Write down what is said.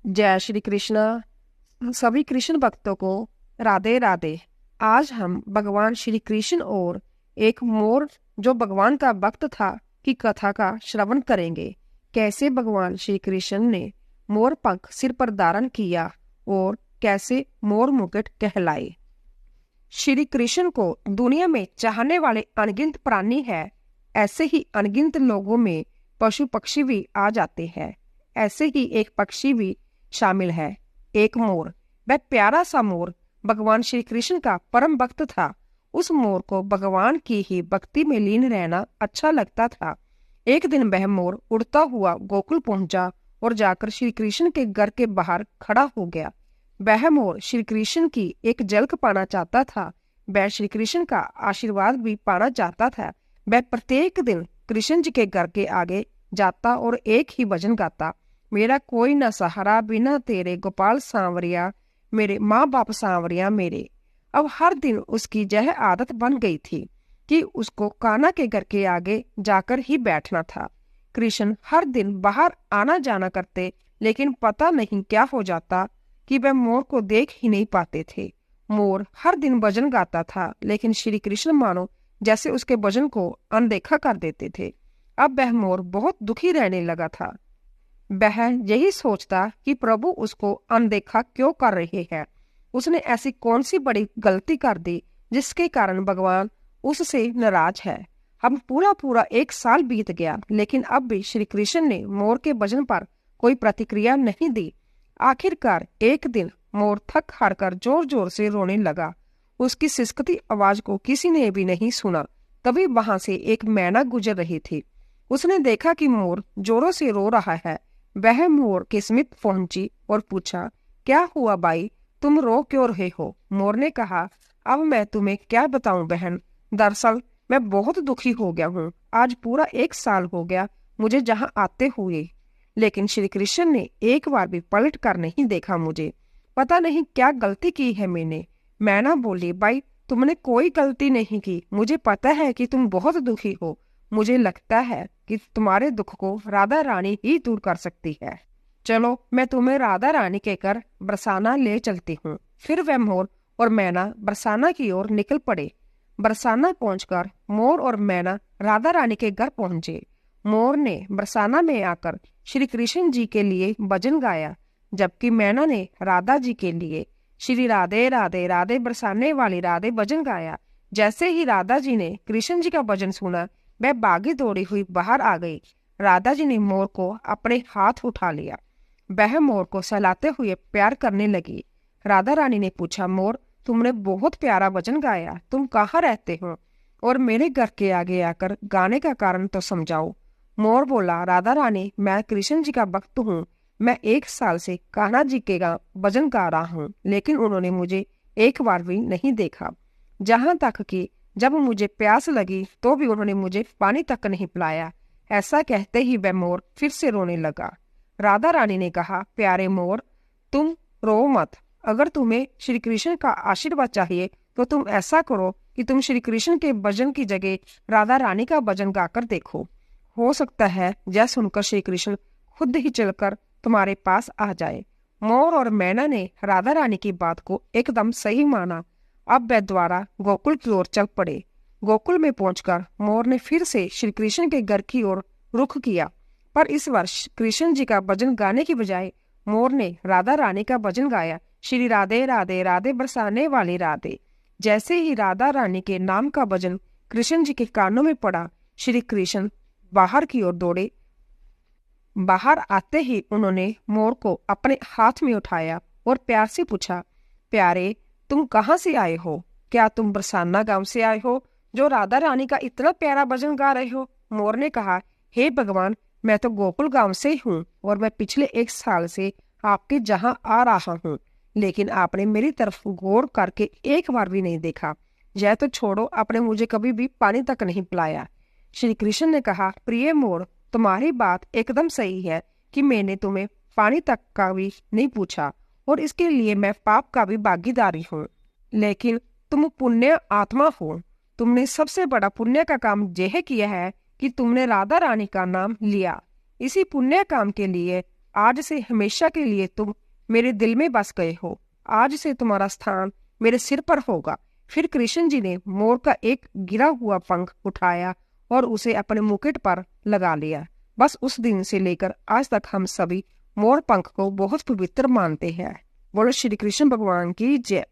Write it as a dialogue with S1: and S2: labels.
S1: जय श्री कृष्ण। सभी कृष्ण भक्तों को राधे राधे। आज हम भगवान श्री कृष्ण और एक मोर जो भगवान का भक्त था की कथा का श्रवण करेंगे। कैसे भगवान श्री कृष्ण ने मोर पंख सिर पर धारण किया और कैसे मोर मुकुट कहलाए। श्री कृष्ण को दुनिया में चाहने वाले अनगिनत प्राणी है। ऐसे ही अनगिनत लोगों में पशु पक्षी भी आ जाते हैं। ऐसे ही एक पक्षी भी शामिल है, एक मोर। वह प्यारा सा मोर भगवान श्री कृष्ण का परम भक्त था। उस मोर को भगवान की ही भक्ति में लीन रहना अच्छा लगता था। एक दिन वह मोर उड़ता हुआ गोकुल पहुंचा और जाकर श्री कृष्ण के घर के बाहर खड़ा हो गया। वह मोर श्री कृष्ण की एक झलक पाना चाहता था। वह श्री कृष्ण का आशीर्वाद भी पाना चाहता था। वह प्रत्येक दिन कृष्ण जी के घर के आगे जाता और एक ही भजन गाता, मेरा कोई न सहारा बिना तेरे गोपाल सांवरिया, मेरे माँ बाप सांवरिया मेरे। अब हर दिन उसकी यह आदत बन गई थी कि उसको कान्हा के घर के आगे जाकर ही बैठना था। कृष्ण हर दिन बाहर आना जाना करते, लेकिन पता नहीं क्या हो जाता कि वह मोर को देख ही नहीं पाते थे। मोर हर दिन भजन गाता था, लेकिन श्री कृष्ण मानो जैसे उसके भजन को अनदेखा कर देते थे। अब वह मोर बहुत दुखी रहने लगा था। वह यही सोचता कि प्रभु उसको अनदेखा क्यों कर रहे हैं। उसने ऐसी कौन सी बड़ी गलती कर दी जिसके कारण भगवान उससे नाराज है। अब पूरा एक साल बीत गया, लेकिन अब भी श्री कृष्ण ने मोर के भजन पर कोई प्रतिक्रिया नहीं दी। आखिरकार एक दिन मोर थक हार कर जोर जोर से रोने लगा। उसकी सिसकती आवाज को किसी ने भी नहीं सुना। तभी वहां से एक मैना गुजर रही थी। उसने देखा कि मोर जोरों से रो रहा है। वह मोर के समीप पहुंची और पूछा, क्या हुआ भाई, तुम रो क्यों रहे हो? मोर ने कहा, अब मैं तुम्हें क्या बताऊं बहन, दरअसल मैं बहुत दुखी हो गया हूँ। आज पूरा एक साल हो गया मुझे जहाँ आते हुए, लेकिन श्री कृष्ण ने एक बार भी पलट कर नहीं देखा मुझे। पता नहीं क्या गलती की है मैंने। मैना बोली, भाई तुमने कोई गलती नहीं की। मुझे पता है कि तुम बहुत दुखी हो। मुझे लगता है कि तुम्हारे दुख को राधा रानी ही दूर कर सकती है। चलो मैं तुम्हें राधा रानी के घर बरसाना ले चलती हूँ। फिर वह मोर और मैना बरसाना की ओर निकल पड़े। बरसाना पहुंचकर मोर और मैना राधा रानी के घर पहुंचे। मोर ने बरसाना में आकर श्री कृष्ण जी के लिए भजन गाया, जबकि मैना ने राधा जी के लिए श्री राधे राधे राधे बरसाने वाली राधे भजन गाया। जैसे ही राधा जी ने कृष्ण जी का भजन सुना, वह भागी दौड़ी हुई बाहर आ गई। राधा जी ने मोर को अपने हाथ उठा लिया। वह मोर को सहलाते हुए प्यार करने लगी। राधा रानी ने पूछा, मोर तुमने बहुत प्यारा भजन गाया, तुम कहाँ रहते हो और मेरे घर के आगे आकर गाने का कारण तो समझाओ। मोर बोला, राधा रानी मैं कृष्ण जी का भक्त हूँ। मैं एक साल से कान्हा जी के भजन गा रहा हूँ, लेकिन उन्होंने मुझे एक बार भी नहीं देखा। जहाँ तक कि जब मुझे प्यास लगी तो भी उन्होंने मुझे पानी तक नहीं पिलाया। ऐसा कहते ही वह मोर फिर से रोने लगा। राधा रानी ने कहा, प्यारे मोर तुम रो मत। अगर तुम्हें श्री कृष्ण का आशीर्वाद चाहिए तो तुम ऐसा करो कि तुम श्री कृष्ण के भजन की जगह राधा रानी का भजन गाकर देखो। हो सकता है यह सुनकर श्री कृष्ण खुद ही चलकर तुम्हारे पास आ जाए। मोर और मैना ने राधा रानी की बात को एकदम सही माना। अब वह द्वारा गोकुल की ओर चल पड़े। गोकुल में पहुंचकर मोर ने फिर से श्री कृष्ण के घर की ओर रुख किया, पर इस वर्ष कृष्ण जी का भजन गाने की बजाय मोर ने राधा रानी का भजन गाया, श्री राधे राधे राधे बरसाने वाली राधे। जैसे ही राधा रानी के नाम का भजन कृष्ण जी के कानों में पड़ा, श्री कृष्ण बाहर की ओर दौड़े। बाहर आते ही उन्होंने मोर को अपने हाथ में उठाया और प्यार से पूछा, प्यारे तुम कहाँ से आए हो? क्या तुम बरसाना गांव से आए हो जो राधा रानी का इतना प्यारा भजन गा रहे हो? मोर ने कहा, हे भगवान मैं तो गोकुल गांव से हूँ और मैं पिछले एक साल से आपके जहाँ आ रहा हूँ, लेकिन आपने मेरी तरफ गौर करके एक बार भी नहीं देखा। यह तो छोड़ो, आपने मुझे कभी भी पानी तक नहीं पिलाया। श्री कृष्ण ने कहा, प्रिय मोर तुम्हारी बात एकदम सही है कि मैंने तुम्हें पानी तक का भी नहीं पूछा और इसके लिए मैं पाप का भी भागीदारी हूँ, लेकिन तुम पुण्य आत्मा हो। तुमने सबसे बड़ा पुण्य का काम यह किया है कि तुमने राधा रानी का नाम लिया। इसी पुण्य काम के लिए आज से हमेशा के लिए तुम मेरे दिल में बस गए हो। आज से तुम्हारा स्थान मेरे सिर पर होगा। फिर कृष्ण जी ने मोर का एक गिरा हुआ पंख उठाया और उसे अपने मुकुट पर लगा लिया। बस उस दिन से लेकर आज तक हम सभी मोर पंख को बहुत पवित्र मानते हैं। बोलो श्री कृष्ण भगवान की जय।